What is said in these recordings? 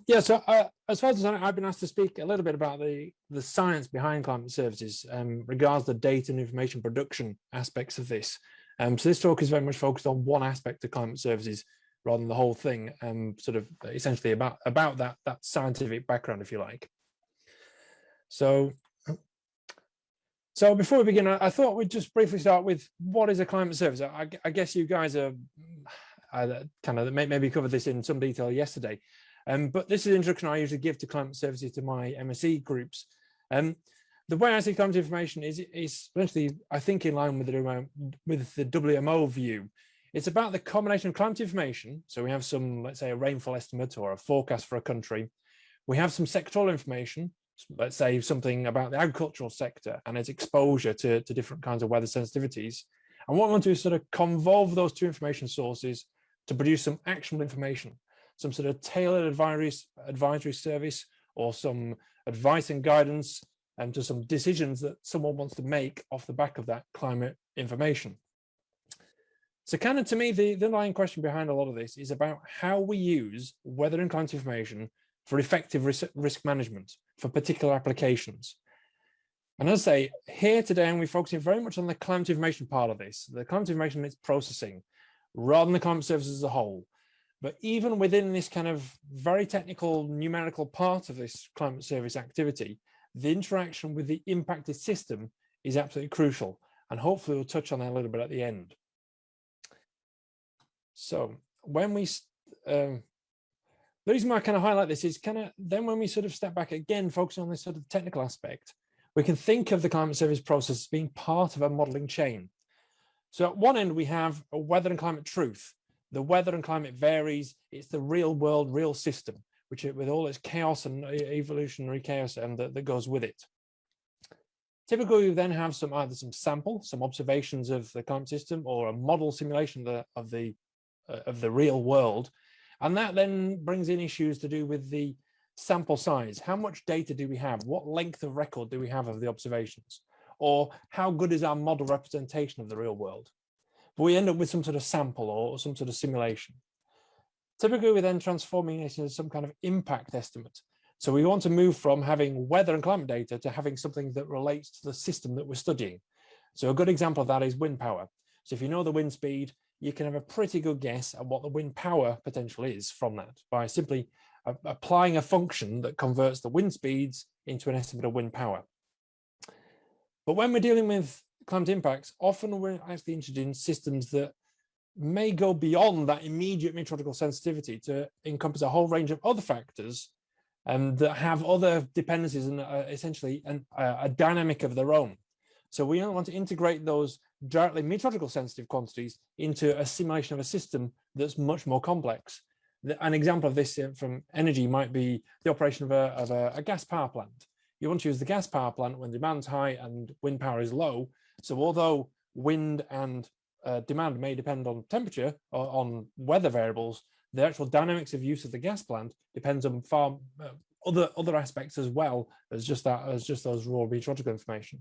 Yeah, so as far as I've been asked to speak a little bit about the science behind climate services regards the data and information production aspects of this. So this talk is very much focused on one aspect of climate services rather than the whole thing, sort of essentially about that scientific background, if you like. So before we begin, I thought we'd just briefly start with what is a climate service. I guess you guys are kind of maybe covered this in some detail yesterday. But this is the introduction I usually give to climate services to my MSc groups. The way I see climate information is essentially, I think, in line with the WMO view. It's about the combination of climate information. So we have some, let's say, a rainfall estimate or a forecast for a country. We have some sectoral information, let's say something about the agricultural sector and its exposure to different kinds of weather sensitivities. And what we want to do is sort of convolve those two information sources to produce some actionable information, some sort of tailored advisory service or some advice and guidance to some decisions that someone wants to make off the back of that climate information. So kind of to me, the underlying question behind a lot of this is about how we use weather and climate information for effective risk management for particular applications. And as I say, here today, and we're focusing very much on the climate information part of this, the climate information and its processing, rather than the climate services as a whole. But even within this kind of very technical numerical part of this climate service activity, the interaction with the impacted system is absolutely crucial. And hopefully we'll touch on that a little bit at the end. So when we, the reason why I kind of highlight this is then when we sort of step back again, focusing on this sort of technical aspect, we can think of the climate service process as being part of a modeling chain. So at one end, we have a weather and climate truth. The weather and climate varies. It's the real world, real system, which with all its chaos and evolutionary chaos that goes with it. Typically, we then have either some sample, some observations of the climate system, or a model simulation of the real world. And that then brings in issues to do with the sample size. How much data do we have? What length of record do we have of the observations? Or how good is our model representation of the real world? But we end up with some sort of sample or some sort of simulation. Typically, we're then transforming it into some kind of impact estimate. So we want to move from having weather and climate data to having something that relates to the system that we're studying. So a good example of that is wind power. So if you know the wind speed, you can have a pretty good guess at what the wind power potential is from that by simply applying a function that converts the wind speeds into an estimate of wind power. But when we're dealing with climate impacts, often we're actually interested in systems that may go beyond that immediate meteorological sensitivity to encompass a whole range of other factors that have other dependencies and essentially a dynamic of their own. So we want to integrate those directly meteorological sensitive quantities into a simulation of a system that's much more complex. An example of this from energy might be the operation of a gas power plant. You want to use the gas power plant when demand's high and wind power is low. So although wind and demand may depend on temperature or on weather variables, the actual dynamics of use of the gas plant depends on far other aspects as well as just those raw meteorological information.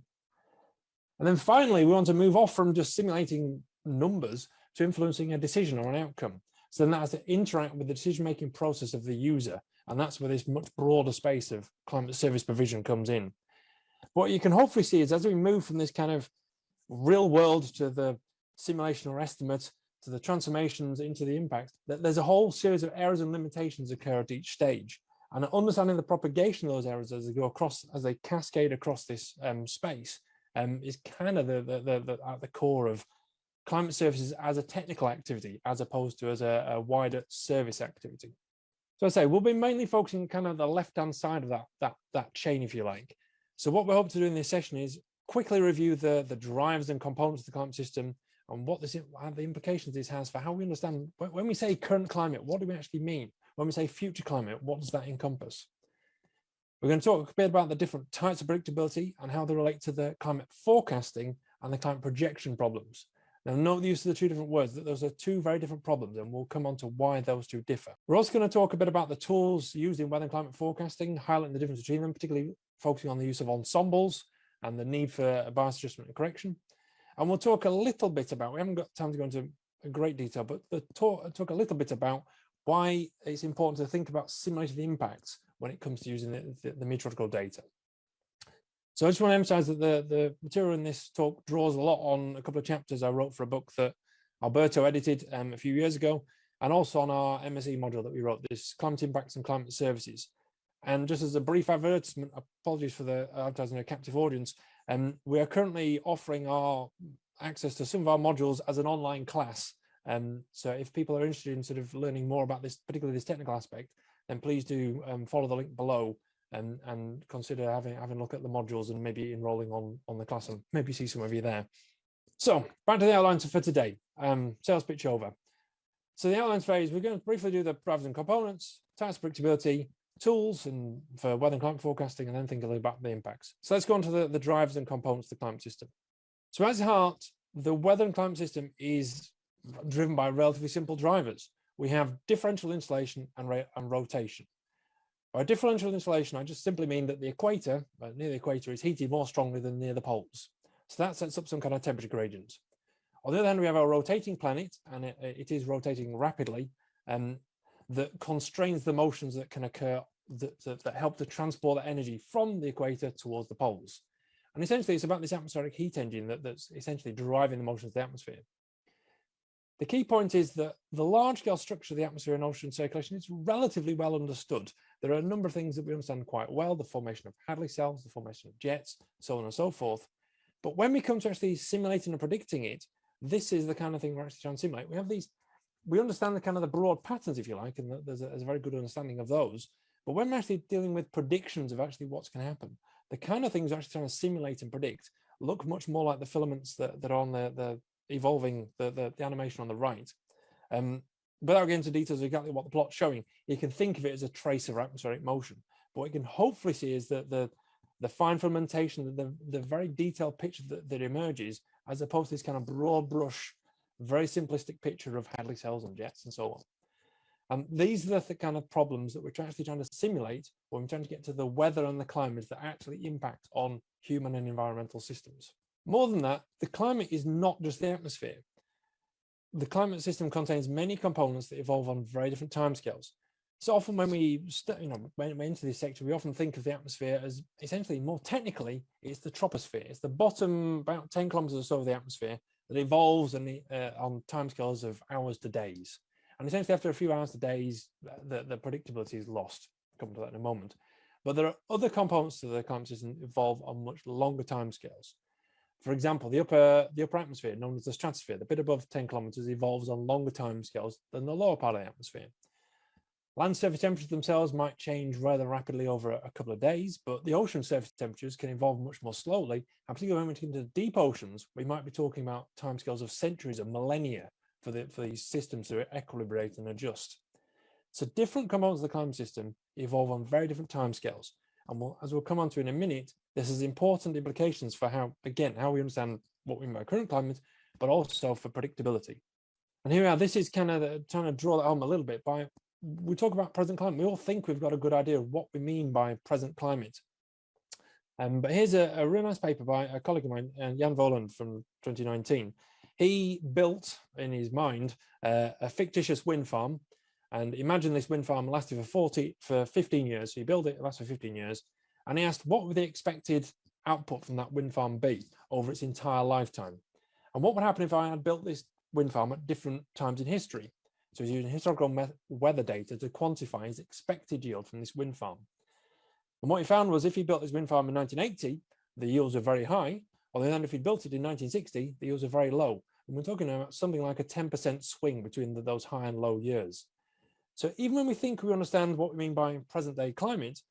And then finally, we want to move off from just simulating numbers to influencing a decision or an outcome. So then that has to interact with the decision-making process of the user. And that's where this much broader space of climate service provision comes in. What you can hopefully see is as we move from this kind of real world to the simulation or estimate to the transformations into the impacts, that there's a whole series of errors and limitations occur at each stage. And understanding the propagation of those errors as they go across, as they cascade across this space is kind of at the core of climate services as a technical activity, as opposed to as a wider service activity. So I say we'll be mainly focusing kind of the left-hand side of that chain, if you like. So what we hope to do in this session is quickly review the drivers and components of the climate system and what the implications this has for how we understand when we say current climate, what do we actually mean? When we say future climate, what does that encompass? We're going to talk a bit about the different types of predictability and how they relate to the climate forecasting and the climate projection problems. Now, note the use of the two different words, that those are two very different problems, and we'll come on to why those two differ. We're also going to talk a bit about the tools used in weather and climate forecasting, highlighting the difference between them, particularly focusing on the use of ensembles and the need for bias adjustment and correction. And we'll talk a little bit about, we haven't got time to go into great detail, but talk a little bit about why it's important to think about simulated impacts when it comes to using the meteorological data. So I just want to emphasize that the material in this talk draws a lot on a couple of chapters I wrote for a book that Alberto edited a few years ago, and also on our MSE module that we wrote, this Climate Impacts and Climate Services. And just as a brief advertisement, apologies for the advertising a captive audience, we are currently offering our access to some of our modules as an online class. So if people are interested in sort of learning more about this, particularly this technical aspect, then please do follow the link below and consider having a look at the modules and maybe enrolling on the class, and maybe see some of you there. So back to the outlines for today. Sales pitch over. So the outlines phase, we're going to briefly do the drivers and components, types of predictability, tools and for weather and climate forecasting, and then think a little about the impacts. So let's go on to the drivers and components of the climate system. So at its heart, the weather and climate system is driven by relatively simple drivers. We have differential insulation and rotation. By differential insulation, I just simply mean that the equator, near the equator, is heated more strongly than near the poles. So that sets up some kind of temperature gradient. On the other hand, we have our rotating planet, and it is rotating rapidly, that constrains the motions that can occur that help to transport that energy from the equator towards the poles. And essentially, it's about this atmospheric heat engine that's essentially driving the motions of the atmosphere. The key point is that the large-scale structure of the atmosphere and ocean circulation is relatively well understood. There are a number of things that we understand quite well, the formation of Hadley cells, the formation of jets, so on and so forth. But when we come to actually simulating and predicting it, this is the kind of thing we're actually trying to simulate. We understand the kind of the broad patterns, if you like, and there's a very good understanding of those. But when we're actually dealing with predictions of actually what's going to happen, the kind of things we're actually trying to simulate and predict look much more like the filaments that are on the evolving, the animation on the right. Without getting into details of exactly what the plot's showing, you can think of it as a trace of atmospheric motion. But what you can hopefully see is that the fine filamentation, the very detailed picture that emerges, as opposed to this kind of broad brush, very simplistic picture of Hadley cells and jets and so on. And these are the kind of problems that we're actually trying to simulate when we're trying to get to the weather and the climate that actually impact on human and environmental systems. More than that, the climate is not just the atmosphere. The climate system contains many components that evolve on very different timescales. So often when we when into this sector, we often think of the atmosphere as essentially, more technically, it's the troposphere. It's the bottom about 10 kilometers or so of the atmosphere that evolves on timescales of hours to days. And essentially after a few hours to days, the predictability is lost. I'll come to that in a moment. But there are other components to the climate system that evolve on much longer timescales. For example, the upper atmosphere, known as the stratosphere, the bit above 10 kilometers, evolves on longer timescales than the lower part of the atmosphere. Land surface temperatures themselves might change rather rapidly over a couple of days, but the ocean surface temperatures can evolve much more slowly. And particularly when we get into deep oceans, we might be talking about timescales of centuries or millennia for these systems to equilibrate and adjust. So different components of the climate system evolve on very different timescales. And as we'll come on to in a minute, this has important implications for how we understand what we mean by current climate, but also for predictability. And here we are. This is kind of trying to draw that home a little bit. We talk about present climate. We all think we've got a good idea of what we mean by present climate. But here's a really nice paper by a colleague of mine, Jan Voland, from 2019. He built, in his mind, a fictitious wind farm. And imagine this wind farm lasted for 15 years. So he built it, it lasted for 15 years. And he asked, what would the expected output from that wind farm be over its entire lifetime? And what would happen if I had built this wind farm at different times in history? So he's using historical weather data to quantify his expected yield from this wind farm. And what he found was if he built this wind farm in 1980, the yields are very high. On the other hand, if he built it in 1960, the yields are very low. And we're talking about something like a 10% swing between those high and low years. So even when we think we understand what we mean by present day climate,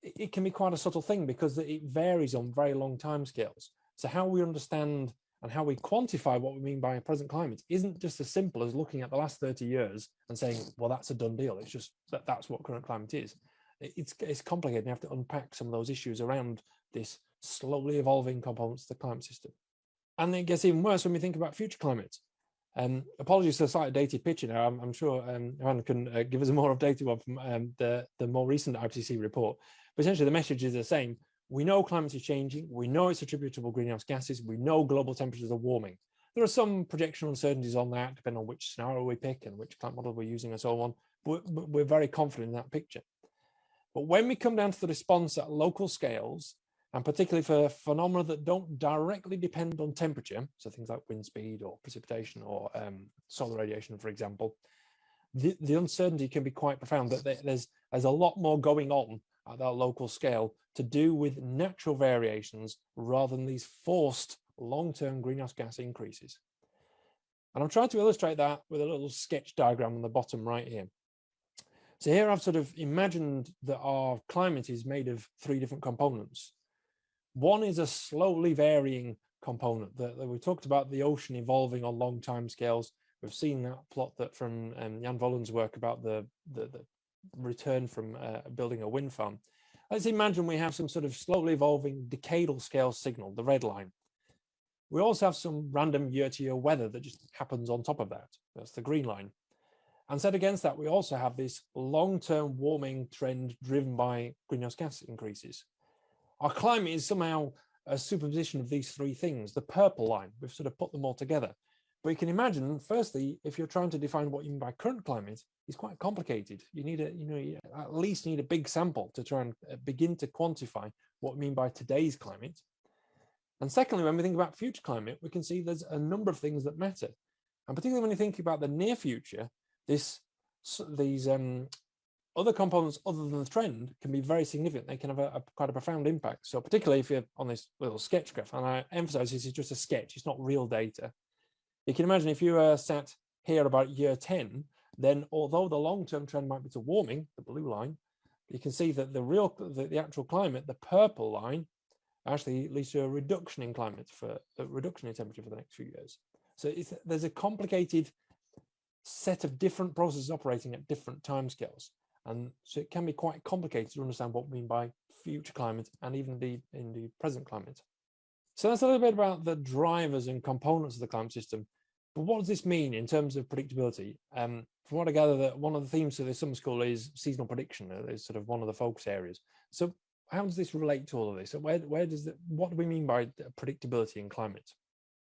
it can be quite a subtle thing because it varies on very long timescales. So how we understand and how we quantify what we mean by present climate isn't just as simple as looking at the last 30 years and saying, well, that's a done deal. It's just that's what current climate is. It's complicated. You have to unpack some of those issues around this slowly evolving components of the climate system. And it gets even worse when we think about future climate. Apologies for the slightly dated picture now. I'm sure Johan can give us a more updated one from the more recent IPCC report. But essentially, the message is the same. We know climate is changing. We know it's attributable to greenhouse gases. We know global temperatures are warming. There are some projection uncertainties on that, depending on which scenario we pick and which climate model we're using and so on. we're very confident in that picture. But when we come down to the response at local scales, and particularly for phenomena that don't directly depend on temperature, so things like wind speed or precipitation or solar radiation, for example, the uncertainty can be quite profound. That there's a lot more going on at that local scale to do with natural variations rather than these forced long-term greenhouse gas increases. And I'm trying to illustrate that with a little sketch diagram on the bottom right here. So here I've sort of imagined that our climate is made of 3 different components. One is a slowly varying component that we talked about, the ocean evolving on long time scales. We've seen that plot that from Jan Vollen's work about the return from building a wind farm. Let's imagine we have some sort of slowly evolving decadal scale signal, the red line. We also have some random year-to-year weather that just happens on top of that. That's the green line. And set against that, we also have this long-term warming trend driven by greenhouse gas increases. Our climate is somehow a superposition of these 3 things, the purple line. We've sort of put them all together. But you can imagine, firstly, if you're trying to define what you mean by current climate, it's quite complicated. You need you at least need a big sample to try and begin to quantify what we mean by today's climate. And secondly, when we think about future climate, we can see there's a number of things that matter. And particularly when you think about the near future, these other components other than the trend can be very significant. They can have quite a profound impact. So particularly if you're on this little sketch graph, and I emphasize this is just a sketch, it's not real data. You can imagine if you sat here about year 10, then although the long-term trend might be to warming, the blue line, you can see that the actual climate, the purple line, actually leads to a reduction in climate, for a reduction in temperature for the next few years. So there's a complicated set of different processes operating at different timescales. And so it can be quite complicated to understand what we mean by future climate and even in the present climate. So that's a little bit about the drivers and components of the climate system. But what does this mean in terms of predictability? From what I gather, that one of the themes of the summer school is seasonal prediction. Is sort of one of the focus areas. So how does this relate to all of this? So what do we mean by predictability in climate?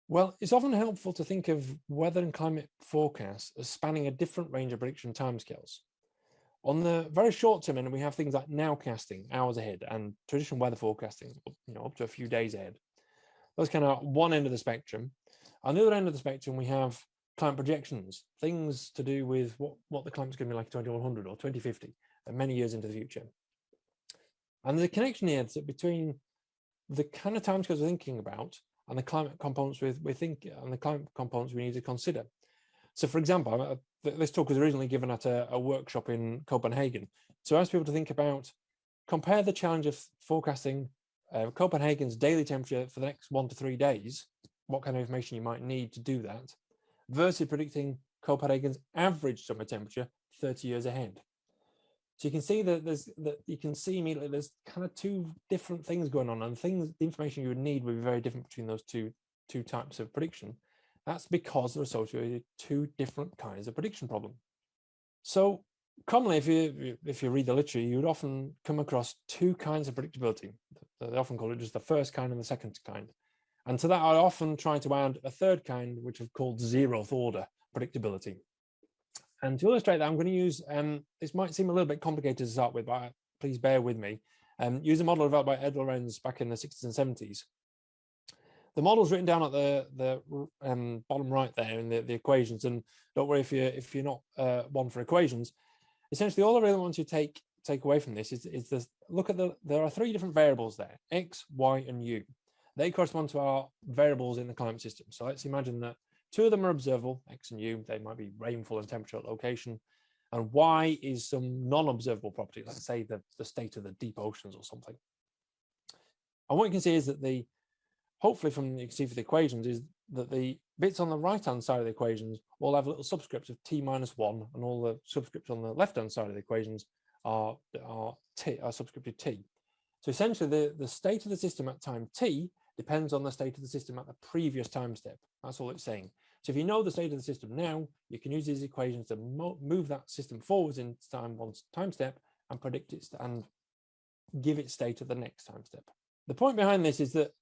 Well, it's often helpful to think of weather and climate forecasts as spanning a different range of prediction timescales. On the very short term, and we have things like nowcasting, hours ahead, and traditional weather forecasting, up to a few days ahead. That's kind of one end of the spectrum. On the other end of the spectrum, we have climate projections, things to do with what the climate's going to be like in 2100 or 2050, and many years into the future. And there's a connection here between the kind of timescales we're thinking about and the climate components we need to consider. So, for example, this talk was originally given at a workshop in Copenhagen. So I asked people to think about, compare the challenge of forecasting Copenhagen's daily temperature for the next 1 to 3 days, what kind of information you might need to do that, versus predicting Copenhagen's average summer temperature 30 years ahead. So you can see immediately there's kind of 2 different things going on, and the information you would need would be very different between those two types of prediction. That's because they're associated with 2 different kinds of prediction problem. So commonly, if you read the literature, you would often come across 2 kinds of predictability. They often call it just the first kind and the second kind. And to that, I often try to add a third kind, which I've called zeroth order predictability. And to illustrate that, I'm going to use, this might seem a little bit complicated to start with, but please bear with me, use a model developed by Ed Lorenz back in the 60s and 70s. The model's written down at the bottom right there in the equations, and don't worry if you're not one for equations. Essentially, all I really want you to take away from this is this. Look at there are 3 different variables there: x, y, and u. They correspond to our variables in the climate system. So let's imagine that 2 of them are observable, x and u. They might be rainfall and temperature at location, and y is some non-observable property. Let's say the state of the deep oceans or something. And what you can see is that hopefully from you can see for the equations is that the bits on the right-hand side of the equations all have little subscripts of t-1, and all the subscripts on the left-hand side of the equations are subscripted t. So essentially the state of the system at time t depends on the state of the system at the previous time step. That's all it's saying. So if you know the state of the system now, you can use these equations to move that system forwards in one time step and predict it and give it state at the next time step. The point behind this is that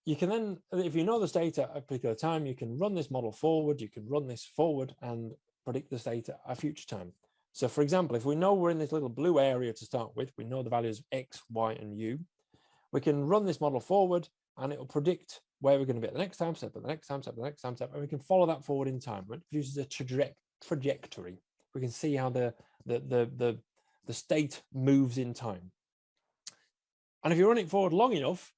you can then, if you know the state at a particular time, you can run this model forward, you can run this forward and predict the state at a future time. So for example, if we know we're in this little blue area to start with, we know the values of X, Y, and U, we can run this model forward and it will predict where we're going to be at the next time step, at the next time step, the next time step, and we can follow that forward in time. It produces a trajectory. We can see how the state moves in time. And if you run it forward long enough,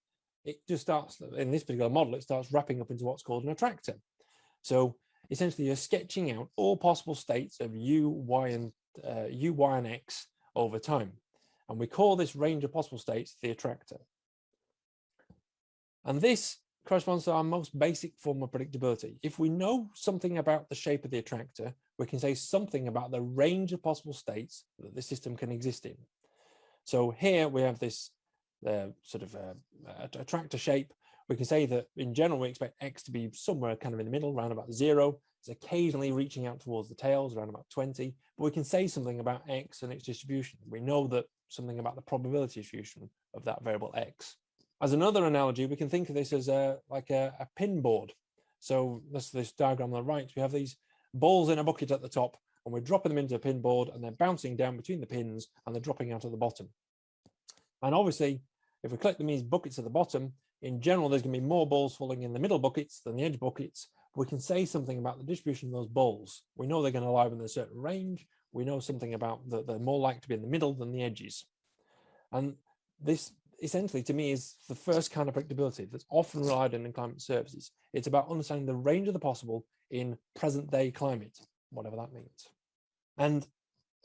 it just starts, in this particular model, it starts wrapping up into what's called an attractor. So essentially, you're sketching out all possible states of U, Y, and X over time. And we call this range of possible states the attractor. And this corresponds to our most basic form of predictability. If we know something about the shape of the attractor, we can say something about the range of possible states that the system can exist in. So here we have this attractor shape. We can say that in general, we expect X to be somewhere kind of in the middle, around about 0. It's occasionally reaching out towards the tails, around about 20. But we can say something about X and its distribution. We know that something about the probability distribution of that variable X. As another analogy, we can think of this as like a pin board. So this diagram on the right, we have these balls in a bucket at the top, and we're dropping them into a pin board, and they're bouncing down between the pins, and they're dropping out at the bottom. And obviously, if we collect them in these buckets at the bottom, in general, there's going to be more balls falling in the middle buckets than the edge buckets. We can say something about the distribution of those balls. We know they're going to lie within a certain range. We know something about that they're more likely to be in the middle than the edges. And this essentially, to me, is the first kind of predictability that's often relied on in climate services. It's about understanding the range of the possible in present day climate, whatever that means. And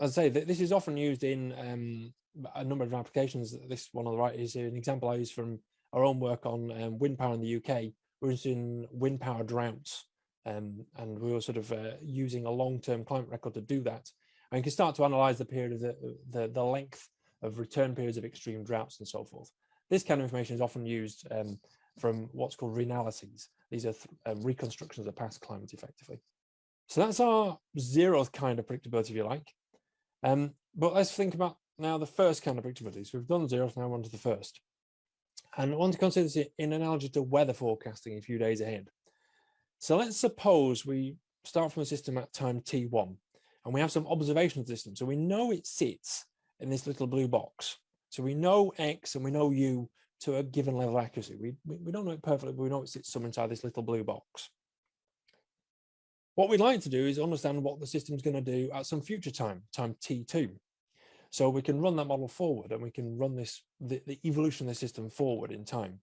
as I say, this is often used in a number of applications. This one on the right is an example I use from our own work on wind power in the UK. We're interested in wind power droughts, and we were sort of using a long-term climate record to do that. And you can start to analyze the period of the length of return periods of extreme droughts and so forth. This kind of information is often used from what's called reanalyses. These are reconstructions of past climate, effectively. So that's our zeroth kind of predictability, if you like. But let's think about now the first kind of predictability. So we've done zeroth, now we're on to the first. And I want to consider this in analogy to weather forecasting a few days ahead. So let's suppose we start from a system at time t1, and we have some observation system. So we know it sits in this little blue box. So we know X and we know U to a given level of accuracy. We don't know it perfectly, but we know it sits somewhere inside this little blue box. What we'd like to do is understand what the system's going to do at some future time t2. So we can run that model forward, and we can run the evolution of the system forward in time.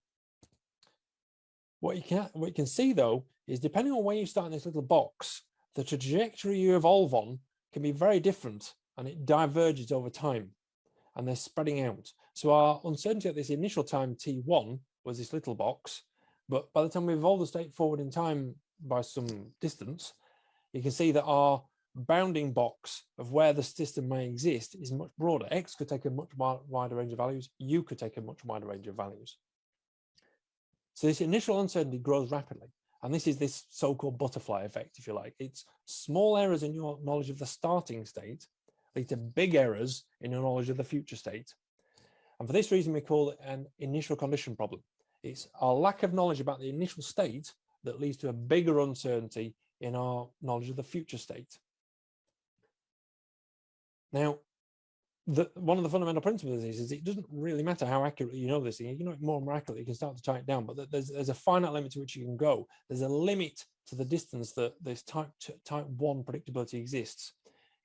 What you can see, though, is depending on where you start in this little box, the trajectory you evolve on can be very different, and it diverges over time, and they're spreading out. So our uncertainty at this initial time t1 was this little box, but by the time we evolve the state forward in time by some distance, you can see that our bounding box of where the system may exist is much broader. X could take a much wider range of values. U could take a much wider range of values. So this initial uncertainty grows rapidly. And this is this so-called butterfly effect, if you like. It's small errors in your knowledge of the starting state lead to big errors in your knowledge of the future state. And for this reason, we call it an initial condition problem. It's our lack of knowledge about the initial state that leads to a bigger uncertainty in our knowledge of the future state. Now, one of the fundamental principles is it doesn't really matter how accurately you know this thing. You know it more and more accurately, you can start to tie it down, but there's a finite limit to which you can go. There's a limit to the distance that this type 1 predictability exists.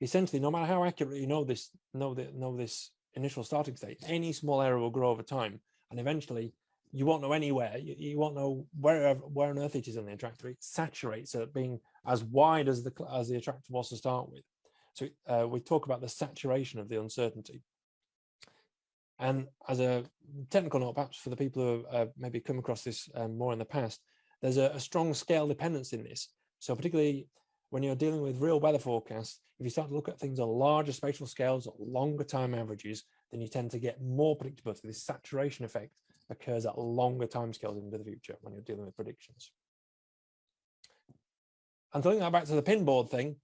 Essentially, no matter how accurately you know this initial starting state, any small error will grow over time, and eventually you won't know anywhere. You won't know where on earth it is on the attractor. It saturates at being as wide as the attractor was to start with. So we talk about the saturation of the uncertainty. And as a technical note, perhaps for the people who have maybe come across this more in the past, there's a strong scale dependence in this. So particularly when you're dealing with real weather forecasts, if you start to look at things on larger spatial scales, longer time averages, then you tend to get more predictability. This saturation effect occurs at longer time scales into the future when you're dealing with predictions. And to link that back to the pinboard thing,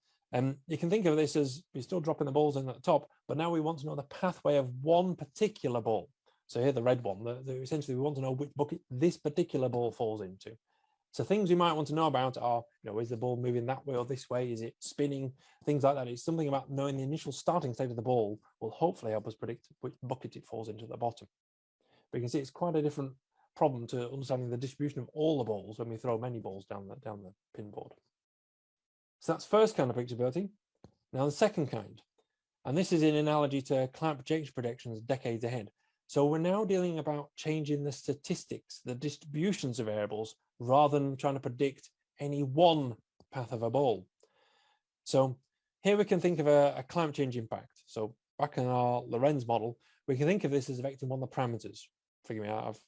you can think of this as you're still dropping the balls in at the top, but now we want to know the pathway of one particular ball. So here, the red one, essentially we want to know which bucket this particular ball falls into. So things we might want to know about are, is the ball moving that way or this way? Is it spinning? Things like that. It's something about knowing the initial starting state of the ball will hopefully help us predict which bucket it falls into at the bottom. But you can see it's quite a different problem to understanding the distribution of all the balls when we throw many balls down the pin board. So that's first kind of predictability. Now the second kind, and this is in analogy to climate projection predictions decades ahead. So we're now dealing about changing the statistics, the distributions of variables, rather than trying to predict any one path of a ball. So here we can think of a climate change impact. So back in our Lorenz model, we can think of this as affecting one of the parameters. Forgive me, I've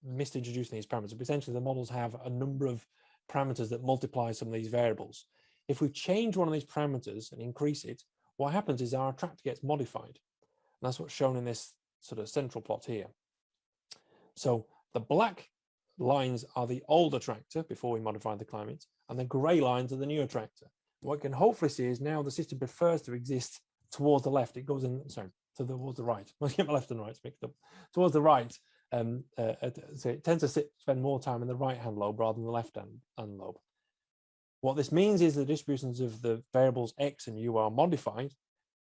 misintroducing these parameters, but essentially the models have a number of parameters that multiply some of these variables. If we change one of these parameters and increase it, what happens is our attractor gets modified. And that's what's shown in this sort of central plot here. So the black lines are the old attractor before we modified the climate, and the grey lines are the new attractor. What you can hopefully see is now the system prefers to exist towards the left. It goes in, towards the right. Let's get my left and right mixed up. Towards the right. So it tends to spend more time in the right-hand lobe rather than the left-hand lobe. What this means is the distributions of the variables x and u are modified.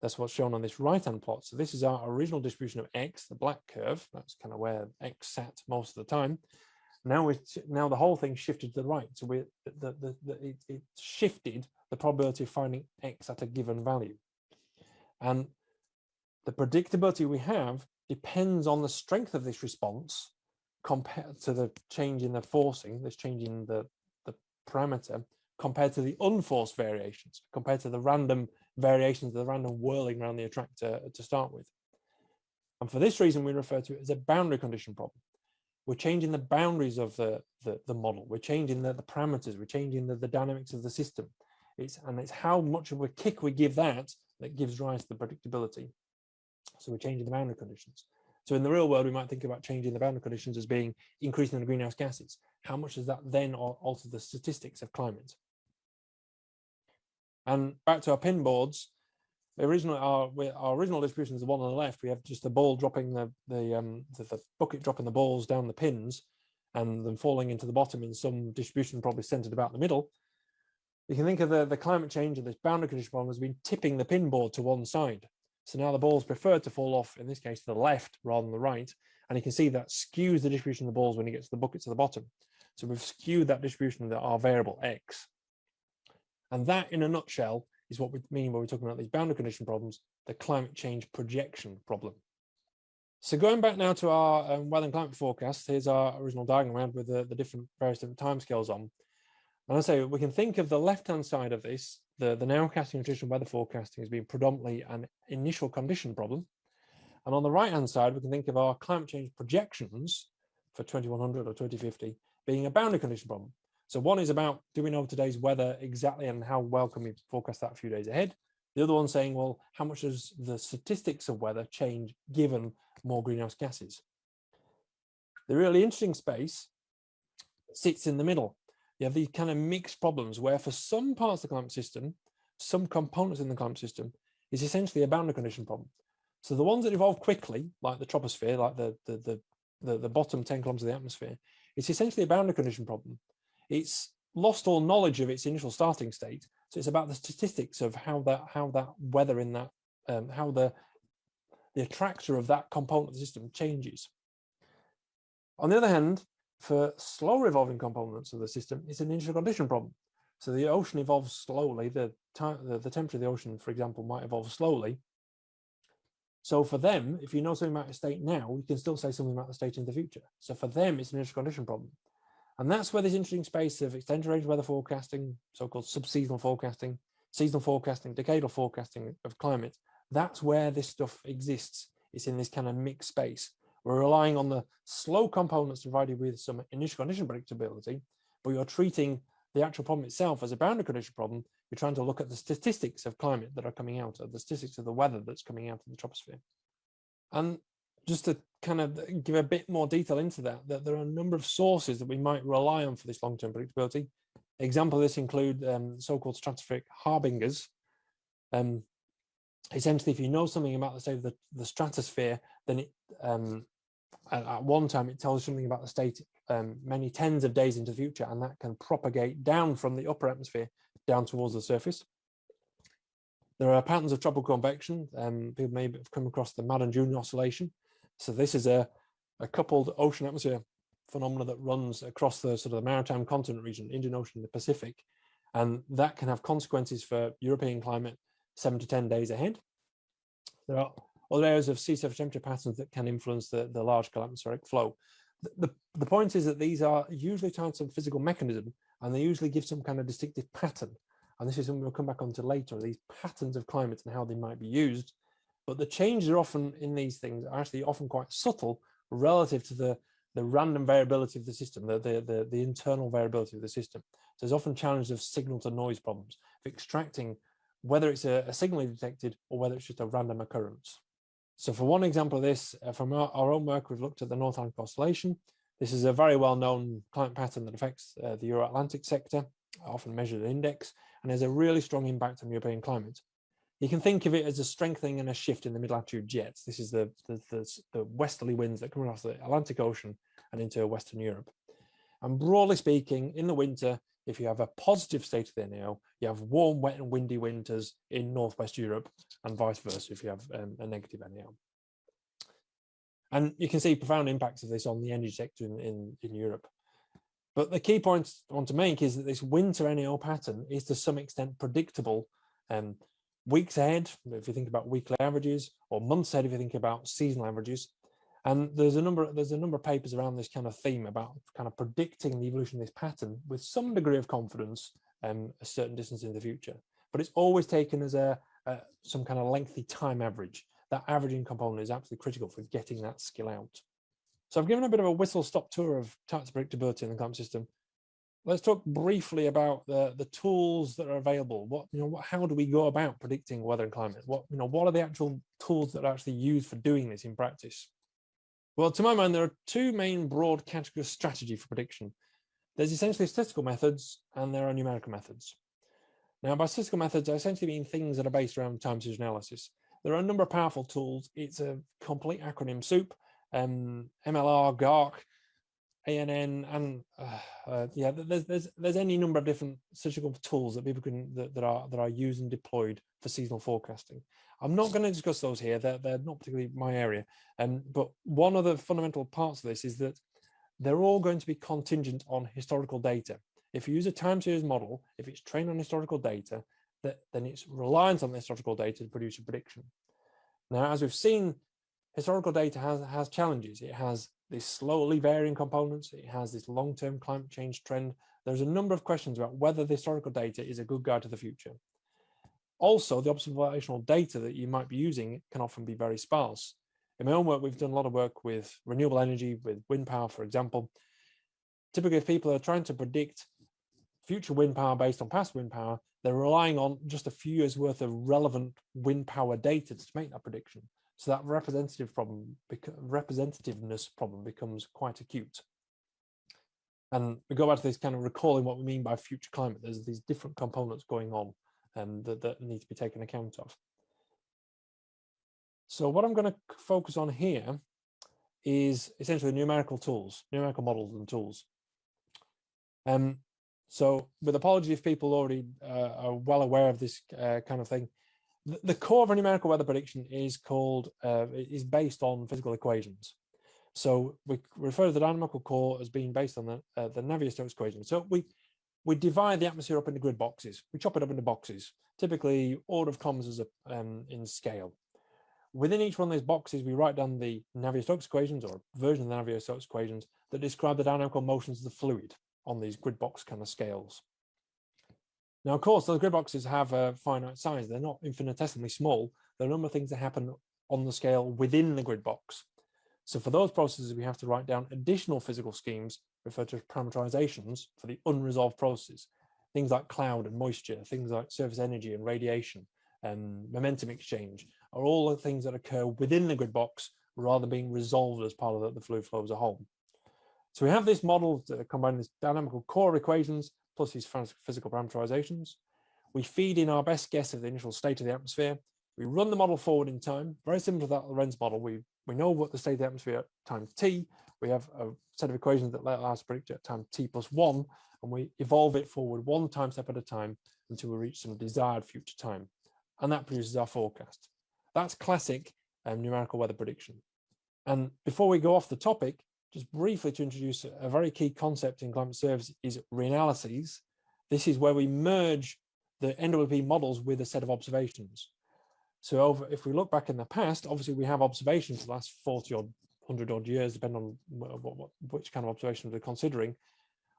That's what's shown on this right-hand plot. So this is our original distribution of x, the black curve. That's kind of where x sat most of the time. Now the whole thing shifted to the right. So it shifted the probability of finding x at a given value. And the predictability we have depends on the strength of this response compared to the change in the forcing, this change in the parameter, compared to the unforced variations, compared to the random variations, the random whirling around the attractor to start with. And for this reason, we refer to it as a boundary condition problem. We're changing the boundaries of the model. We're changing the parameters. We're changing the dynamics of the system. It's how much of a kick we give that gives rise to the predictability. So we're changing the boundary conditions. So in the real world, we might think about changing the boundary conditions as being increasing the greenhouse gases. How much does that then alter the statistics of climate? And back to our pin boards, our original distribution is the one on the left. We have just the ball dropping the bucket dropping the balls down the pins and them falling into the bottom in some distribution probably centered about the middle. You can think of the climate change and this boundary condition problem as being tipping the pin board to one side. So now the balls prefer to fall off, in this case, to the left rather than the right. And you can see that skews the distribution of the balls when you get to the buckets at the bottom. So we've skewed that distribution of our variable x. And that, in a nutshell, is what we mean when we're talking about these boundary condition problems, the climate change projection problem. So going back now to our weather and climate forecast, here's our original diagram with the various different timescales on. And I say we can think of the left-hand side of this, the nowcasting and traditional weather forecasting as being predominantly an initial condition problem. And on the right-hand side, we can think of our climate change projections for 2100 or 2050 being a boundary condition problem. So one is about, do we know today's weather exactly and how well can we forecast that a few days ahead? The other one saying, well, how much does the statistics of weather change given more greenhouse gases? The really interesting space sits in the middle. You have these kind of mixed problems where for some parts of the climate system, some components in the climate system is essentially a boundary condition problem. So the ones that evolve quickly, like the troposphere, like the bottom 10 kilometers of the atmosphere, it's essentially a boundary condition problem. It's lost all knowledge of its initial starting state. So it's about the statistics of how that weather in that, how the attractor of that component of the system changes. On the other hand, for slower evolving components of the system, it's an initial condition problem. So the ocean evolves slowly. The temperature of the ocean, for example, might evolve slowly. So for them, if you know something about the state now, you can still say something about the state in the future. So for them, it's an initial condition problem. And that's where this interesting space of extended range weather forecasting, so-called subseasonal forecasting, seasonal forecasting, decadal forecasting of climate, that's where this stuff exists. It's in this kind of mixed space. We're relying on the slow components provided with some initial condition predictability, but you're treating the actual problem itself as a boundary condition problem. You're trying to look at the statistics of climate that are coming out, the statistics of the weather that's coming out of the troposphere. And just to kind of give a bit more detail into that there are a number of sources that we might rely on for this long-term predictability. Example of this include so-called stratospheric harbingers. Essentially, if you know something about the state of the stratosphere, then it, at one time it tells you something about the state many tens of days into the future, and that can propagate down from the upper atmosphere down towards the surface. There are patterns of tropical convection. People may have come across the Madden-June oscillation. So this is a coupled ocean atmosphere phenomena that runs across the sort of the maritime continent region, Indian Ocean, the Pacific, and that can have consequences for European climate 7 to 10 days ahead. There are other areas of sea surface temperature patterns that can influence the large-scale atmospheric flow. The point is that these are usually tied to some physical mechanism, and they usually give some kind of distinctive pattern. And this is something we'll come back onto later, these patterns of climate and how they might be used. But the changes are often in these things are actually often quite subtle relative to the random variability of the system, the internal variability of the system. So there's often challenges of signal to noise problems of extracting whether it's a signal detected or whether it's just a random occurrence. So for one example of this, from our own work, we've looked at the North Atlantic Postulation. This is a very well-known climate pattern that affects the Euro-Atlantic sector, often measured at index, and has a really strong impact on European climate. You can think of it as a strengthening and a shift in the mid-latitude jets. This is the westerly winds that come across the Atlantic Ocean and into Western Europe. And broadly speaking, in the winter, if you have a positive state of the NAO, you have warm, wet and windy winters in Northwest Europe, and vice versa if you have a negative NAO. And you can see profound impacts of this on the energy sector in Europe. But the key point I want to make is that this winter NAO pattern is to some extent predictable weeks ahead, if you think about weekly averages, or months ahead if you think about seasonal averages. And there's a number of papers around this kind of theme about kind of predicting the evolution of this pattern with some degree of confidence a certain distance in the future. But it's always taken as some kind of lengthy time average. That averaging component is absolutely critical for getting that skill out. So I've given a bit of a whistle-stop tour of types of predictability in the climate system. Let's talk briefly about the tools that are available. How do we go about predicting weather and climate? What are the actual tools that are actually used for doing this in practice? Well, to my mind, there are two main broad categories of strategy for prediction. There's essentially statistical methods and there are numerical methods. Now, by statistical methods, I essentially mean things that are based around time series analysis. There are a number of powerful tools. It's a complete acronym soup. MLR, GARC, ANN, and there's any number of different statistical tools that people can that are used and deployed for seasonal forecasting. I'm not going to discuss those here; they're not particularly my area. But one of the fundamental parts of this is that they're all going to be contingent on historical data. If you use a time series model, if it's trained on historical data, then it's reliant on the historical data to produce a prediction. Now, as we've seen, historical data has challenges. It has these slowly varying components. It has this long-term climate change trend. There's a number of questions about whether the historical data is a good guide to the future. Also, the observational data that you might be using can often be very sparse. In my own work, we've done a lot of work with renewable energy, with wind power, for example. Typically, if people are trying to predict future wind power based on past wind power, they're relying on just a few years worth of relevant wind power data to make that prediction. So that representativeness problem becomes quite acute. And we go back to this kind of recalling what we mean by future climate. There's these different components going on that need to be taken account of. So what I'm going to focus on here is essentially numerical tools, numerical models and tools. So with apology if people already are well aware of this kind of thing, the core of a numerical weather prediction is based on physical equations. So we refer to the dynamical core as being based on the Navier-Stokes equation. So we divide the atmosphere up into grid boxes. We chop it up into boxes, typically order of kilometers in scale. Within each one of those boxes, we write down the Navier-Stokes equations or a version of the Navier-Stokes equations that describe the dynamical motions of the fluid on these grid box kind of scales. Now, of course, those grid boxes have a finite size. They're not infinitesimally small. There are a number of things that happen on the scale within the grid box. So for those processes, we have to write down additional physical schemes referred to as parameterizations for the unresolved processes. Things like cloud and moisture, things like surface energy and radiation and momentum exchange are all the things that occur within the grid box rather than being resolved as part of the fluid flow as a whole. So we have this model that combines this dynamical core equations plus these physical parameterizations. We feed in our best guess of the initial state of the atmosphere. We run the model forward in time, very similar to that Lorentz model. We know what the state of the atmosphere at time t. We have a set of equations that allow us to predict at time t+1, and we evolve it forward one time step at a time until we reach some desired future time. And that produces our forecast. That's classic numerical weather prediction. And before we go off the topic, just briefly to introduce a very key concept in climate service is reanalyses. This is where we merge the NWP models with a set of observations. So if we look back in the past, obviously we have observations for the last 40 or 100 odd years, depending on which kind of observations we're considering.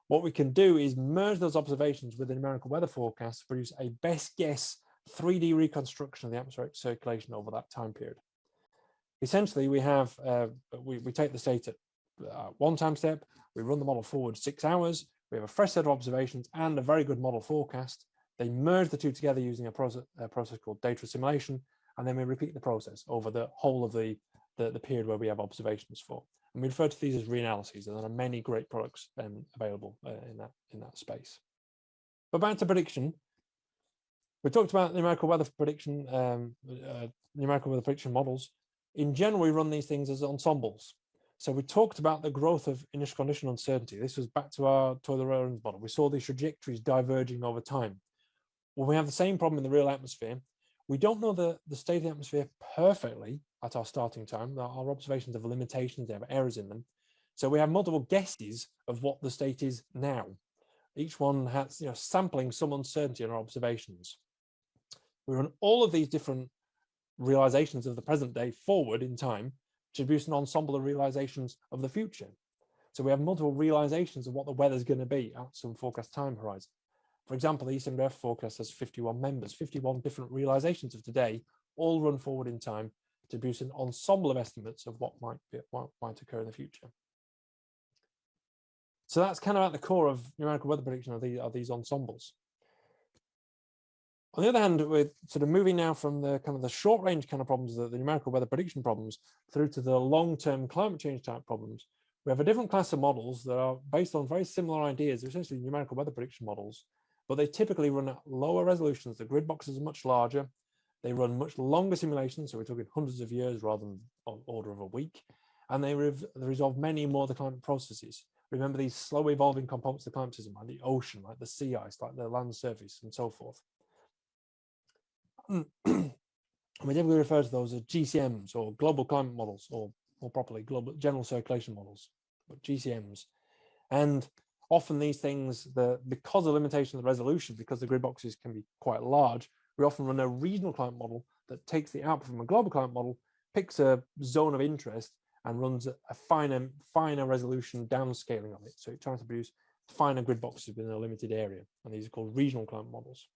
What we can do is merge those observations with the numerical weather forecast to produce a best guess 3D reconstruction of the atmospheric circulation over that time period. Essentially, we have we take the state at one time step, we run the model forward 6 hours, we have a fresh set of observations and a very good model forecast. They merge the two together using a process called data assimilation, and then we repeat the process over the whole of the period where we have observations for. And we refer to these as reanalyses, and there are many great products available in that space. But back to prediction. We talked about numerical weather prediction, numerical weather prediction models. In general, we run these things as ensembles. So we talked about the growth of initial condition uncertainty. This was back to our Lorentz model. We saw these trajectories diverging over time. Well, we have the same problem in the real atmosphere. We don't know the state of the atmosphere perfectly at our starting time. Our observations have limitations, they have errors in them. So we have multiple guesses of what the state is now. Each one has, sampling some uncertainty in our observations. We run all of these different realizations of the present day forward in time to produce an ensemble of realizations of the future. So we have multiple realizations of what the weather is going to be at some forecast time horizon. For example, the ECMWF forecast has 51 members, 51 different realizations of today, all run forward in time to produce an ensemble of estimates of what might occur in the future. So that's kind of at the core of numerical weather prediction are these ensembles. On the other hand, we're sort of moving now from the kind of the short range kind of problems, the numerical weather prediction problems, through to the long-term climate change type problems. We have a different class of models that are based on very similar ideas, essentially numerical weather prediction models, but they typically run at lower resolutions. The grid boxes are much larger. They run much longer simulations, so we're talking hundreds of years rather than on order of a week, and they resolve many more of the climate processes. Remember these slow evolving components of the climate system, like the ocean, like the sea ice, like the land surface, and so forth. We typically refer to those as GCMs, or global climate models, or more properly, global general circulation models, but GCMs. And often these things, because of limitation of the resolution, because the grid boxes can be quite large, we often run a regional climate model that takes the output from a global climate model, picks a zone of interest, and runs a finer resolution downscaling of it. So it tries to produce finer grid boxes within a limited area, and these are called regional climate models.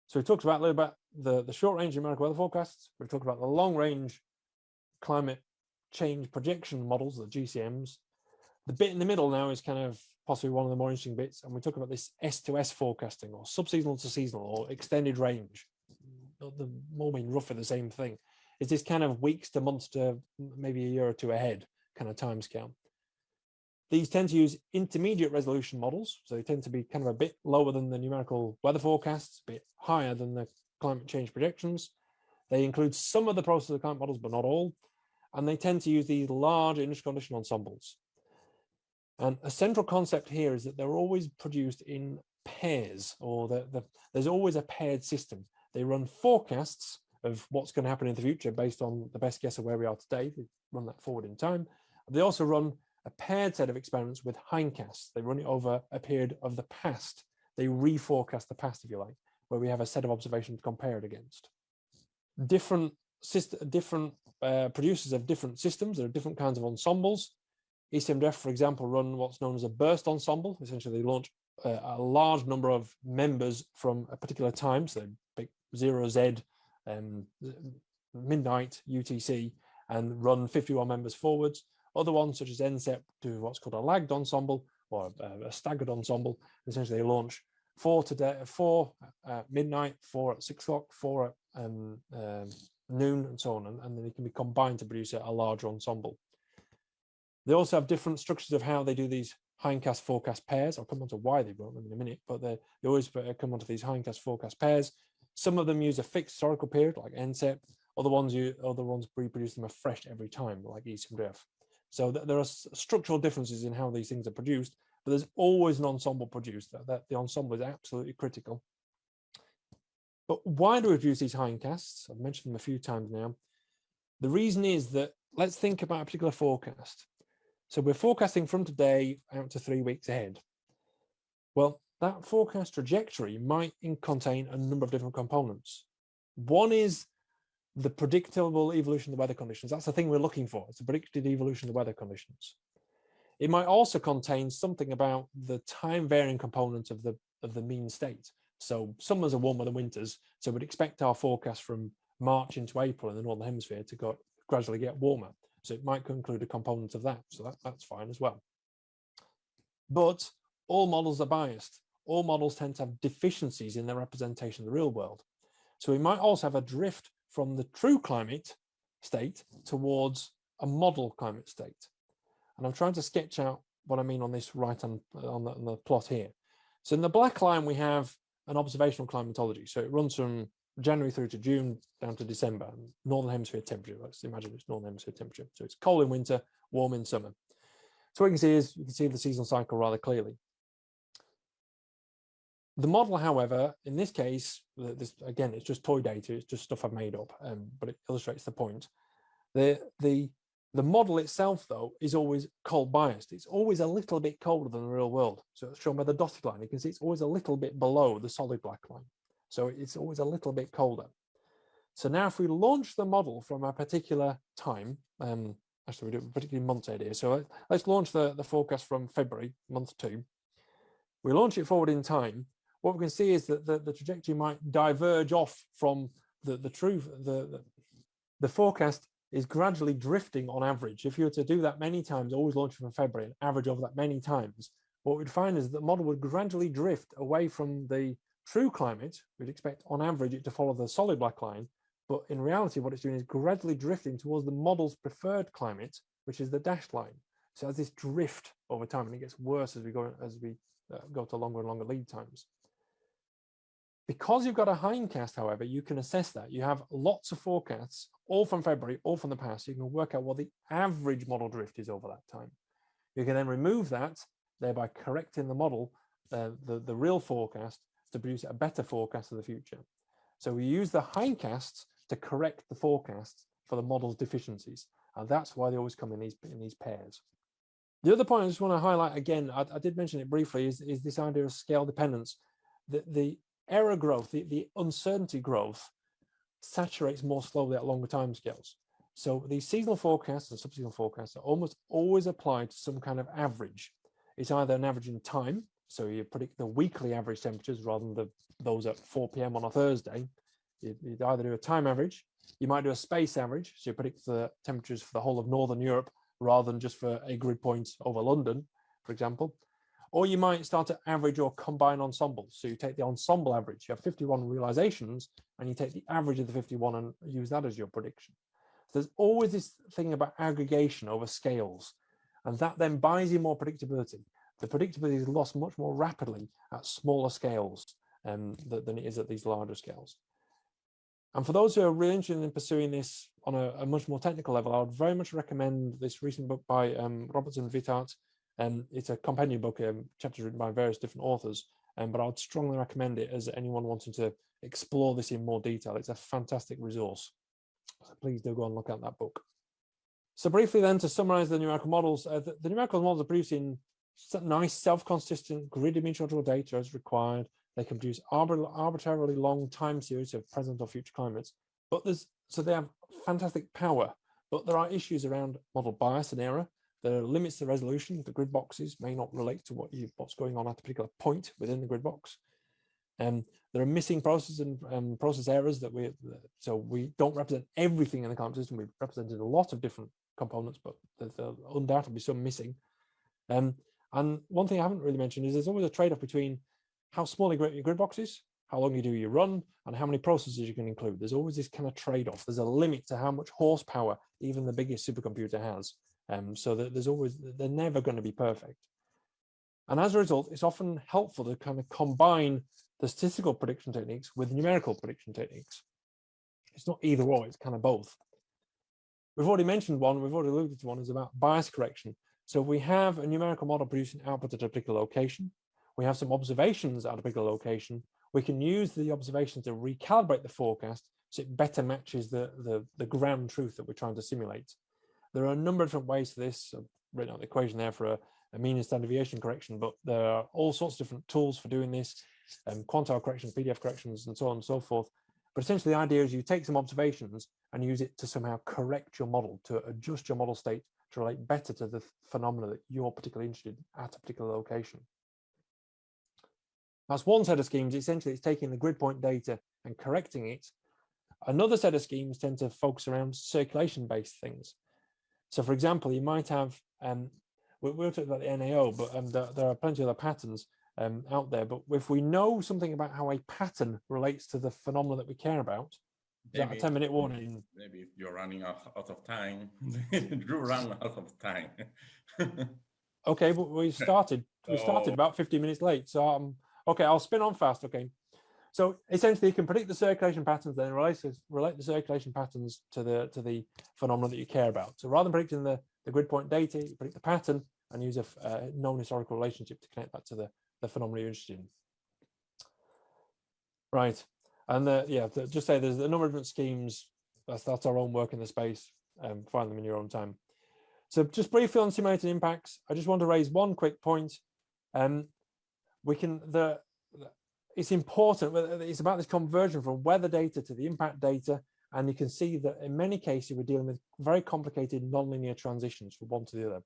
So we talked about a little about the short range numerical weather forecasts. We've talked about the long range climate change projection models, the GCMs. The bit in the middle now is kind of possibly one of the more interesting bits, and we talk about this S2S forecasting, or subseasonal to seasonal, or extended range. The more mean roughly the same thing. It's this kind of weeks to months to maybe a year or two ahead kind of time scale. These tend to use intermediate resolution models, so they tend to be kind of a bit lower than the numerical weather forecasts, a bit higher than the climate change projections. They include some of the process of climate models, but not all, and they tend to use these large initial condition ensembles. And a central concept here is that they're always produced in pairs, or there's always a paired system. They run forecasts of what's going to happen in the future based on the best guess of where we are today. They run that forward in time. They also run a paired set of experiments with hindcasts. They run it over a period of the past. They reforecast the past, if you like, where we have a set of observations to compare it against. Different producers have different systems. There are different kinds of ensembles. ECMWF, for example, run what's known as a burst ensemble. Essentially, they launch a large number of members from a particular time. So they pick 0Z, midnight, UTC, and run 51 members forwards. Other ones, such as NCEP, do what's called a lagged ensemble, or a staggered ensemble. Essentially, they launch 4 at midnight, 4 at 6 o'clock, 4 at noon, and so on, and they can be combined to produce a larger ensemble. They also have different structures of how they do these hindcast forecast pairs. I'll come on to why they run them in a minute, but they always come onto these hindcast forecast pairs. Some of them use a fixed historical period, like NSEP. Other ones reproduce them afresh every time, like ECMDF. So there are structural differences in how these things are produced, but there's always an ensemble produced. That the ensemble is absolutely critical. But why do we produce these hindcasts? I've mentioned them a few times now. The reason is that let's think about a particular forecast. So we're forecasting from today out to 3 weeks ahead. Well, that forecast trajectory might contain a number of different components. One is the predictable evolution of the weather conditions. That's the thing we're looking for. It's the predicted evolution of the weather conditions. It might also contain something about the time varying component of the mean state. So summers are warmer than winters. So we'd expect our forecast from March into April in the Northern Hemisphere to gradually get warmer. So it might include a component of that. So that's fine as well. But all models are biased. All models tend to have deficiencies in their representation of the real world. So we might also have a drift from the true climate state towards a model climate state. And I'm trying to sketch out what I mean on this right on the plot here. So in the black line, we have an observational climatology. So it runs from January through to June down to December, Northern Hemisphere temperature. Let's imagine it's Northern Hemisphere temperature. So it's cold in winter, warm in summer. So what you can see is you can see the seasonal cycle rather clearly. The model, however, in this case, again, it's just toy data. It's just stuff I've made up, but it illustrates the point. The model itself, though, is always cold biased. It's always a little bit colder than the real world. So it's shown by the dotted line. You can see it's always a little bit below the solid black line. So it's always a little bit colder. So now if we launch the model from a particular time, actually we do a particular month here. So let's launch the forecast from February, month 2. We launch it forward in time. What we can see is that the trajectory might diverge off from the forecast is gradually drifting on average. If you were to do that many times, always launching from February and average over that many times, what we'd find is that the model would gradually drift away from the true climate. We'd expect on average it to follow the solid black line, but in reality what it's doing is gradually drifting towards the model's preferred climate, which is the dashed line. So as this drift over time, and it gets worse as we go to longer and longer lead times. Because you've got a hindcast, however, you can assess that. You have lots of forecasts, all from February, all from the past. You can work out what the average model drift is over that time. You can then remove that, thereby correcting the model, the real forecast, to produce a better forecast of the future. So we use the hindcasts to correct the forecasts for the model's deficiencies. And that's why they always come in these pairs. The other point I just want to highlight again, I did mention it briefly, is this idea of scale dependence. The error growth, the uncertainty growth saturates more slowly at longer time scales. So these seasonal forecasts and subseasonal forecasts are almost always applied to some kind of average. It's either an average in time, so you predict the weekly average temperatures rather than those at 4 p.m. on a Thursday. You'd either do a time average, you might do a space average, so you predict the temperatures for the whole of Northern Europe rather than just for a grid point over London, for example. Or you might start to average or combine ensembles. So you take the ensemble average, you have 51 realizations, and you take the average of the 51 and use that as your prediction. So there's always this thing about aggregation over scales, and that then buys you more predictability. The predictability is lost much more rapidly at smaller scales than it is at these larger scales. And for those who are really interested in pursuing this on a much more technical level, I would very much recommend this recent book by Robertson Wittart. It's a companion book, chapters written by various different authors, but I would strongly recommend it as anyone wanting to explore this in more detail. It's a fantastic resource. So please do go and look at that book. So briefly then, to summarize the numerical models, the numerical models are producing nice self-consistent gridded meteorological data as required. They can produce arbitrarily long time series of present or future climates, so they have fantastic power, but there are issues around model bias and error. There are limits to resolution. The grid boxes may not relate to what's going on at a particular point within the grid box. There are missing processes and process errors so we don't represent everything in the climate system. We've represented a lot of different components, but there'll undoubtedly be some missing. And one thing I haven't really mentioned is there's always a trade-off between how small your grid box is, how long you do your run, and how many processes you can include. There's always this kind of trade-off. There's a limit to how much horsepower even the biggest supercomputer has. So that they're never going to be perfect. And as a result, it's often helpful to kind of combine the statistical prediction techniques with numerical prediction techniques. It's not either or, it's kind of both. We've already mentioned one, we've already alluded to one, is about bias correction. So we have a numerical model producing output at a particular location. We have some observations at a particular location. We can use the observations to recalibrate the forecast so it better matches the ground truth that we're trying to simulate. There are a number of different ways for this. I've written out the equation there for a mean and standard deviation correction, but there are all sorts of different tools for doing this, quantile corrections, PDF corrections, and so on and so forth. But essentially the idea is you take some observations and use it to somehow correct your model, to adjust your model state to relate better to the phenomena that you're particularly interested in at a particular location. That's one set of schemes. Essentially, it's taking the grid point data and correcting it. Another set of schemes tend to focus around circulation-based things. So, for example, you might have, we'll talk about the NAO, but there are plenty of other patterns out there. But if we know something about how a pattern relates to the phenomena that we care about, maybe, a 10-minute warning. Maybe if you're running out of time, you run out of time. Okay, but we started about 15 minutes late. So okay, I'll spin on fast. Okay, so essentially you can predict the circulation patterns, then relate the circulation patterns to the phenomena that you care about. So rather than predicting the grid point data, you predict the pattern and use a known historical relationship to connect that to the phenomena you're interested in. Right, and just say there's a number of different schemes. That's our own work in the space. Find them in your own time. So just briefly on simulated impacts, I just want to raise one quick point. It's important, it's about this conversion from weather data to the impact data, and you can see that in many cases we're dealing with very complicated nonlinear transitions from one to the other.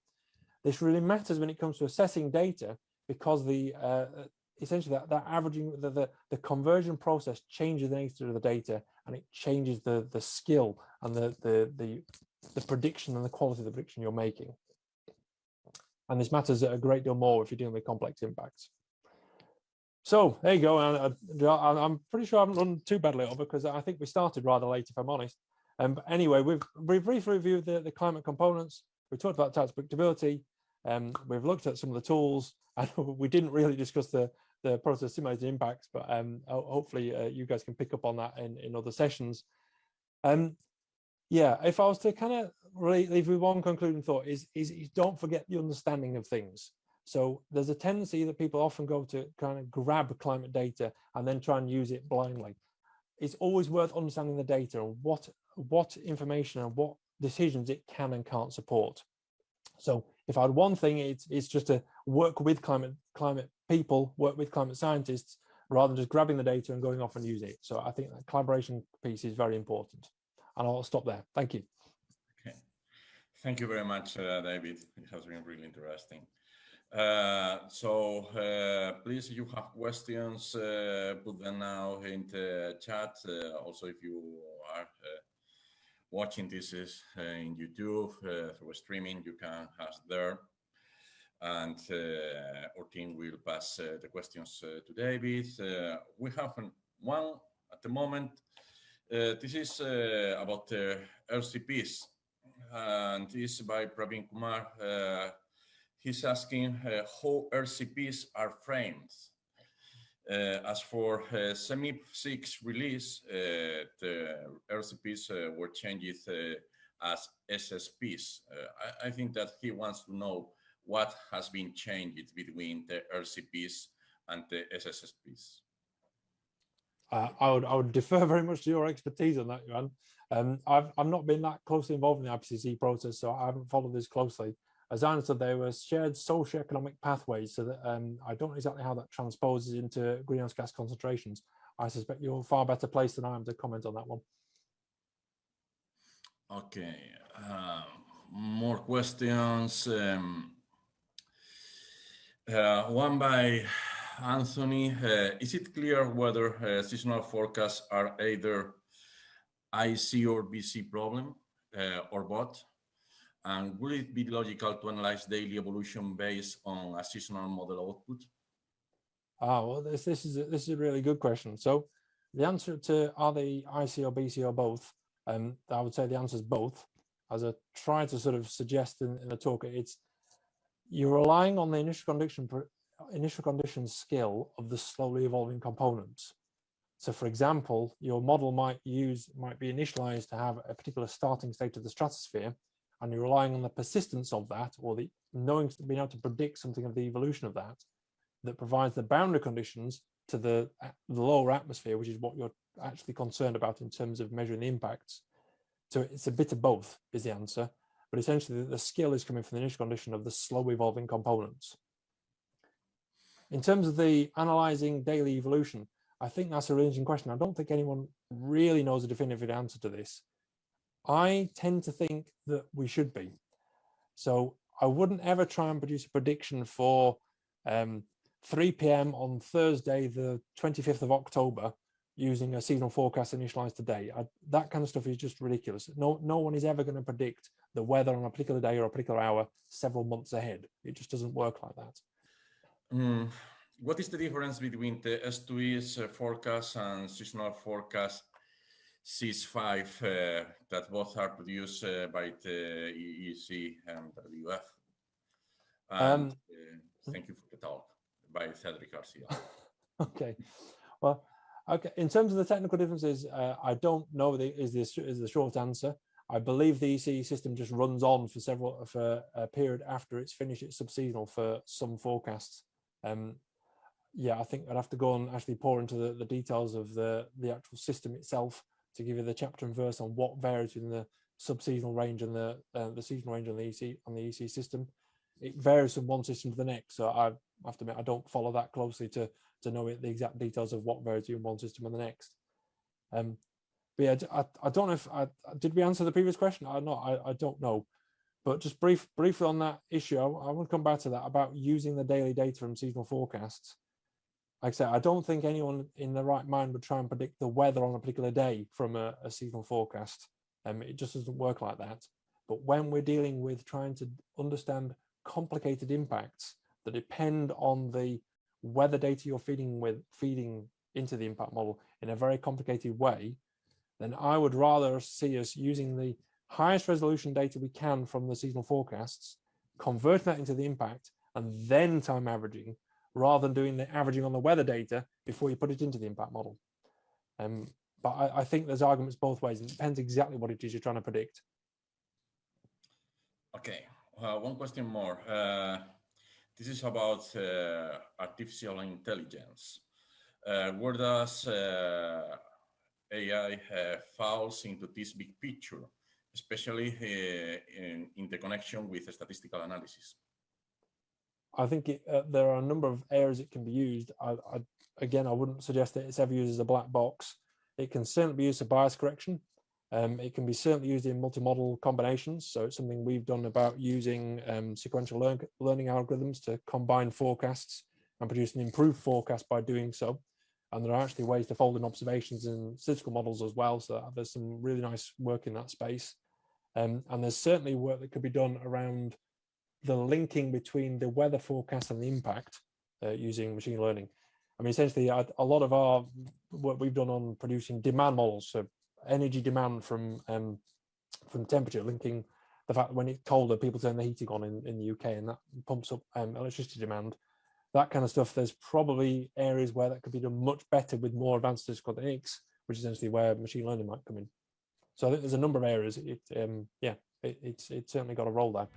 This really matters when it comes to assessing data, because essentially that averaging, the conversion process changes the nature of the data, and it changes the skill and the prediction and the quality of the prediction you're making. And this matters a great deal more if you're dealing with complex impacts. So there you go. I'm pretty sure I haven't run too badly over, because I think we started rather late, if I'm honest. But anyway, we've briefly reviewed the climate components. We talked about types of predictability. We've looked at some of the tools, and we didn't really discuss the process of simulated impacts, but hopefully you guys can pick up on that in other sessions. Yeah, if I was to kind of really leave with one concluding thought, is don't forget the understanding of things. So there's a tendency that people often go to kind of grab climate data and then try and use it blindly. It's always worth understanding the data and what information and what decisions it can and can't support. So if I had one thing, it's just to work with climate people, work with climate scientists, rather than just grabbing the data and going off and using it. So I think that collaboration piece is very important. And I'll stop there. Thank you. Okay. Thank you very much, David. It has been really interesting. Please, if you have questions, put them now in the chat. Also, if you are watching this in YouTube through streaming, you can ask there. And our team will pass the questions to David. We have one at the moment. This is about RCPs, and this is by Praveen Kumar. He's asking how RCPs are framed. As for SEMIP6 release, the RCPs were changed as SSPs. I think that he wants to know what has been changed between the RCPs and the SSPs. I would defer very much to your expertise on that, Johan. I've not been that closely involved in the IPCC process, so I haven't followed this closely. As I understood, there were shared socioeconomic pathways, so that I don't know exactly how that transposes into greenhouse gas concentrations. I suspect you're far better placed than I am to comment on that one. Okay, more questions. One by Anthony. Is it clear whether seasonal forecasts are either IC or BC problem or both? And will it be logical to analyze daily evolution based on a seasonal model output? Well, this is a really good question. So the answer to are they IC or BC or both, I would say the answer is both. As I tried to sort of suggest in the talk, you're relying on the initial condition initial conditions skill of the slowly evolving components. So for example, your model might be initialized to have a particular starting state of the stratosphere, and you're relying on the persistence of that, or the being able to predict something of the evolution of that, that provides the boundary conditions to the lower atmosphere, which is what you're actually concerned about in terms of measuring the impacts. So it's a bit of both is the answer, but essentially the skill is coming from the initial condition of the slow evolving components. In terms of the analyzing daily evolution, I think that's a really interesting question. I don't think anyone really knows a definitive answer to this. I tend to think that we should be. So I wouldn't ever try and produce a prediction for 3 p.m. on Thursday, the 25th of October, using a seasonal forecast initialized today. That kind of stuff is just ridiculous. No one is ever going to predict the weather on a particular day or a particular hour several months ahead. It just doesn't work like that. What is the difference between the S2E's forecast and seasonal forecast SECLI-FIRM that both are produced by the EEC and WF? And thank you for the talk by Cedric Garcia. Okay, well, okay. In terms of the technical differences, I don't know is the short answer. I believe the EC system just runs on for a period after it's finished its subseasonal for some forecasts. Yeah, I think I'd have to go and actually pour into the details of the actual system itself to give you the chapter and verse on what varies in the subseasonal range and the seasonal range on the EC system. It varies from one system to the next, so I have to admit I don't follow that closely to know the exact details of what varies in one system and the next. But yeah, I don't know if did we answer the previous question? I don't know. But just briefly on that issue, I want to come back to that about using the daily data from seasonal forecasts. Like I said, I don't think anyone in their right mind would try and predict the weather on a particular day from a seasonal forecast. It just doesn't work like that. But when we're dealing with trying to understand complicated impacts that depend on the weather data you're feeding into the impact model in a very complicated way, then I would rather see us using the highest resolution data we can from the seasonal forecasts, converting that into the impact, and then time averaging, rather than doing the averaging on the weather data before you put it into the impact model. But I think there's arguments both ways. It depends exactly what it is you're trying to predict. Okay, one question more. This is about artificial intelligence. Where does AI falls into this big picture, especially in the connection with statistical analysis? I think there are a number of areas it can be used. Again, I wouldn't suggest that it's ever used as a black box. It can certainly be used for bias correction. It can be certainly used in multi-model combinations. So it's something we've done about using sequential learning algorithms to combine forecasts and produce an improved forecast by doing so. And there are actually ways to fold in observations in statistical models as well. So there's some really nice work in that space. And there's certainly work that could be done around the linking between the weather forecast and the impact using machine learning. I mean, essentially, a lot of our work we've done on producing demand models, so energy demand from temperature, linking the fact that when it's colder, people turn the heating on in the UK, and that pumps up electricity demand. That kind of stuff, there's probably areas where that could be done much better with more advanced statistical techniques, which is essentially where machine learning might come in. So I think there's a number of areas. It's certainly got a role there.